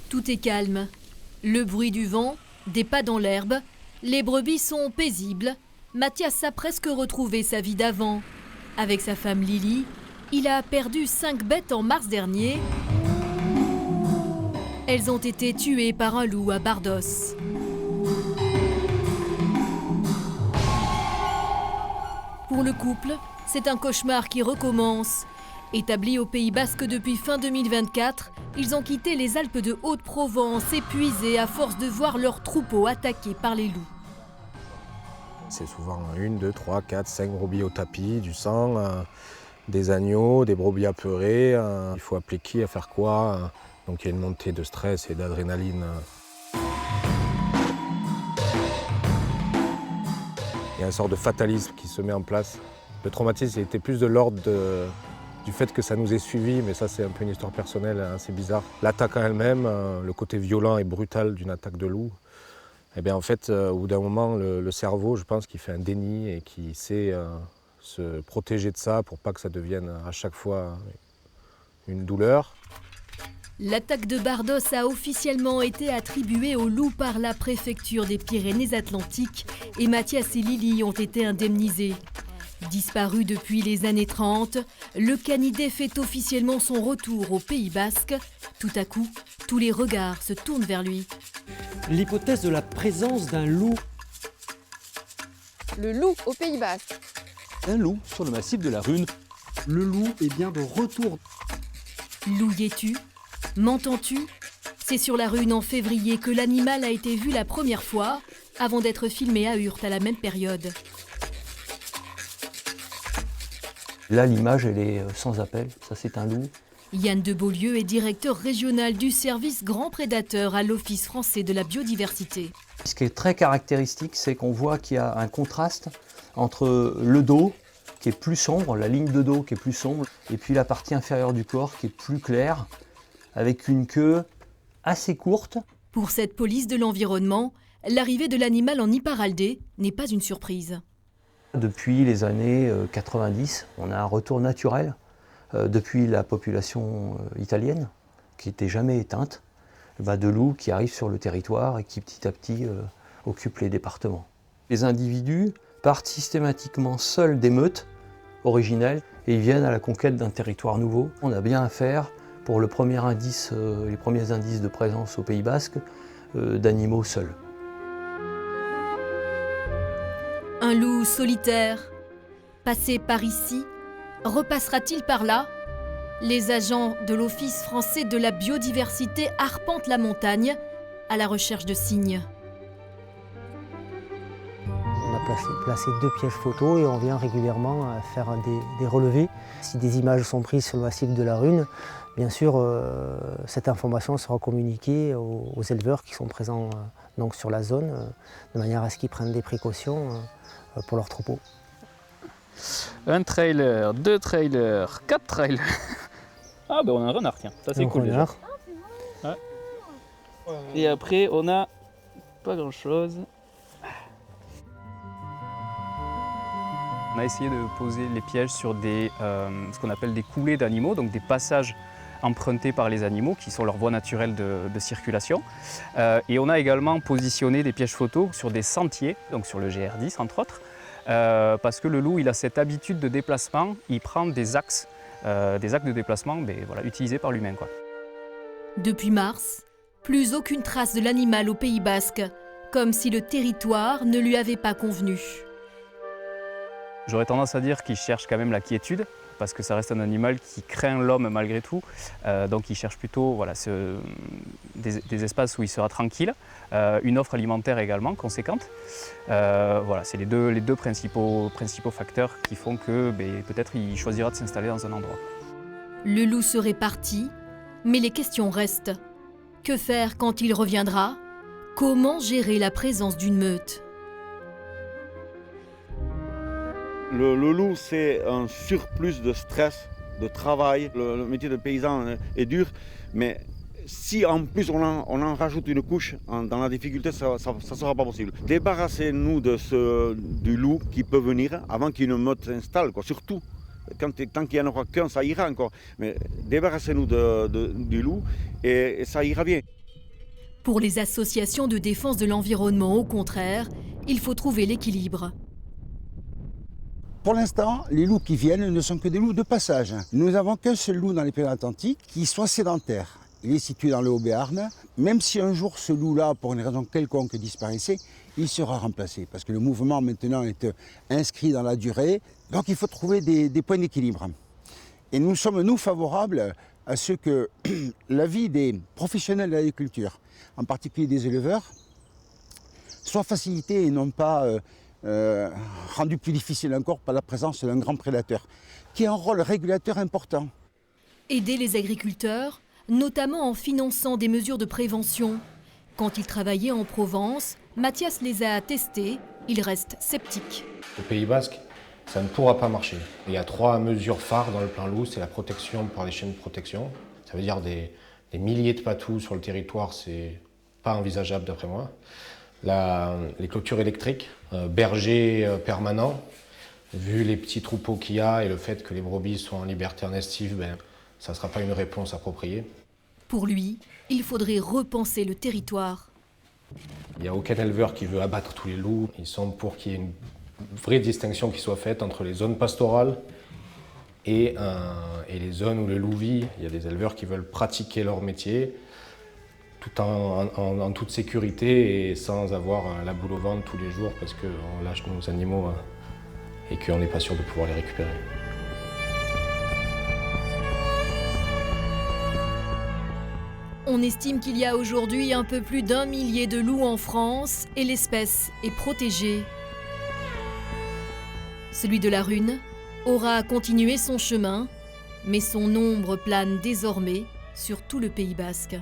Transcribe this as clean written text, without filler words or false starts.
Tout est calme. Le bruit du vent, des pas dans l'herbe, les brebis sont paisibles. Mathias a presque retrouvé sa vie d'avant. Avec sa femme Lily, il a perdu 5 bêtes en mars dernier. Elles ont été tuées par un loup à Bardos. Pour le couple, c'est un cauchemar qui recommence. Établis au Pays Basque depuis fin 2024, ils ont quitté les Alpes de Haute-Provence, épuisés à force de voir leurs troupeaux attaqués par les loups. C'est souvent 1, 2, 3, 4, 5 brebis au tapis, du sang, des agneaux, des brebis apeurés. Il faut appeler qui, à faire quoi. Donc il y a une montée de stress et d'adrénaline. Il y a une sorte de fatalisme qui se met en place. Le traumatisme était plus de l'ordre du fait que ça nous ait suivis, mais ça c'est un peu une histoire personnelle assez bizarre. L'attaque en elle-même, le côté violent et brutal d'une attaque de loup, eh bien en fait, au bout d'un moment, le cerveau, je pense qu'il fait un déni et qu'il sait se protéger de ça pour pas que ça devienne à chaque fois une douleur. L'attaque de Bardos a officiellement été attribuée au loup par la préfecture des Pyrénées-Atlantiques et Mathias et Lily ont été indemnisés. Disparu depuis les années 30, le canidé fait officiellement son retour au Pays Basque. Tout à coup, tous les regards se tournent vers lui. L'hypothèse de la présence d'un loup. Le loup au Pays Basque. Un loup sur le massif de la Rune. Le loup est bien de retour. Loup y es-tu ? M'entends-tu ? C'est sur la Rune en février que l'animal a été vu la première fois, avant d'être filmé à Hurt à la même période. Là, l'image, elle est sans appel. Ça, c'est un loup. Yann de Beaulieu est directeur régional du service Grand Prédateur à l'Office français de la biodiversité. Ce qui est très caractéristique, c'est qu'on voit qu'il y a un contraste entre le dos, qui est plus sombre, la ligne de dos qui est plus sombre, et puis la partie inférieure du corps qui est plus claire, avec une queue assez courte. Pour cette police de l'environnement, l'arrivée de l'animal en Iparraldé n'est pas une surprise. Depuis les années 90, on a un retour naturel depuis la population italienne, qui n'était jamais éteinte, de loups qui arrivent sur le territoire et qui petit à petit occupent les départements. Les individus partent systématiquement seuls des meutes originelles et ils viennent à la conquête d'un territoire nouveau. On a bien affaire, pour le premier indice, les premiers indices de présence au Pays Basque, d'animaux seuls. Un loup solitaire, passé par ici, repassera-t-il par là ? Les agents de l'Office français de la biodiversité arpentent la montagne à la recherche de signes. On a placé 2 pièges photos et on vient régulièrement faire des relevés. Si des images sont prises sur le massif de la Rune, bien sûr, cette information sera communiquée aux éleveurs qui sont présents donc sur la zone, de manière à ce qu'ils prennent des précautions pour leurs troupeaux. 1 trailer, 2 trailers, 4 trailers. Ah ben on a un renard, tiens, ça c'est cool déjà. Ouais. Et après on a pas grand chose. On a essayé de poser les pièges sur ce qu'on appelle des coulées d'animaux, donc des passages empruntés par les animaux qui sont leur voie naturelle de circulation. Et on a également positionné des pièges photos sur des sentiers, donc sur le GR10 entre autres, parce que le loup il a cette habitude de déplacement, il prend des axes de déplacement utilisés par l'humain. Depuis mars, plus aucune trace de l'animal au Pays Basque, comme si le territoire ne lui avait pas convenu. J'aurais tendance à dire qu'il cherche quand même la quiétude, parce que ça reste un animal qui craint l'homme malgré tout. Donc il cherche plutôt des espaces où il sera tranquille, une offre alimentaire également conséquente. C'est les deux principaux facteurs qui font que peut-être il choisira de s'installer dans un endroit. Le loup serait parti, mais les questions restent. Que faire quand il reviendra ? Comment gérer la présence d'une meute ? Le loup, c'est un surplus de stress, de travail. Le métier de paysan est dur, mais si en plus on en rajoute une couche dans la difficulté, ça ne sera pas possible. Débarrassez-nous du loup qui peut venir avant qu'une meute s'installe, surtout. Tant qu'il n'y en aura qu'un, ça ira encore. Mais débarrassez-nous du loup et ça ira bien. Pour les associations de défense de l'environnement, au contraire, il faut trouver l'équilibre. Pour l'instant, les loups qui viennent ne sont que des loups de passage. Nous n'avons qu'un seul loup dans les Pyrénées-Atlantiques qui soit sédentaire. Il est situé dans le Haut-Béarn. Même si un jour ce loup-là, pour une raison quelconque, disparaissait, il sera remplacé. Parce que le mouvement maintenant est inscrit dans la durée. Donc il faut trouver des points d'équilibre. Et nous sommes, nous, favorables à ce que la vie des professionnels de l'agriculture, en particulier des éleveurs, soit facilitée et non pas rendue plus difficile encore par la présence d'un grand prédateur, qui a un rôle régulateur important. Aider les agriculteurs, notamment en finançant des mesures de prévention. Quand il travaillait en Provence, Mathias les a testés, il reste sceptique. Au Pays Basque, ça ne pourra pas marcher. Il y a 3 mesures phares dans le plan loup, c'est la protection par les chiens de protection. Ça veut dire des milliers de patous sur le territoire, c'est pas envisageable d'après moi. Les clôtures électriques, berger permanent, vu les petits troupeaux qu'il y a et le fait que les brebis sont en liberté en estive, ça ne sera pas une réponse appropriée. Pour lui, il faudrait repenser le territoire. Il n'y a aucun éleveur qui veut abattre tous les loups. Ils sont pour qu'il y ait une vraie distinction qui soit faite entre les zones pastorales et les zones où le loup vit. Il y a des éleveurs qui veulent pratiquer leur métier tout en toute sécurité et sans avoir la boule au ventre tous les jours parce qu'on lâche nos animaux et qu'on n'est pas sûr de pouvoir les récupérer. On estime qu'il y a aujourd'hui un peu plus d'1 millier de loups en France et l'espèce est protégée. Celui de la Rune aura continué son chemin, mais son ombre plane désormais sur tout le Pays Basque.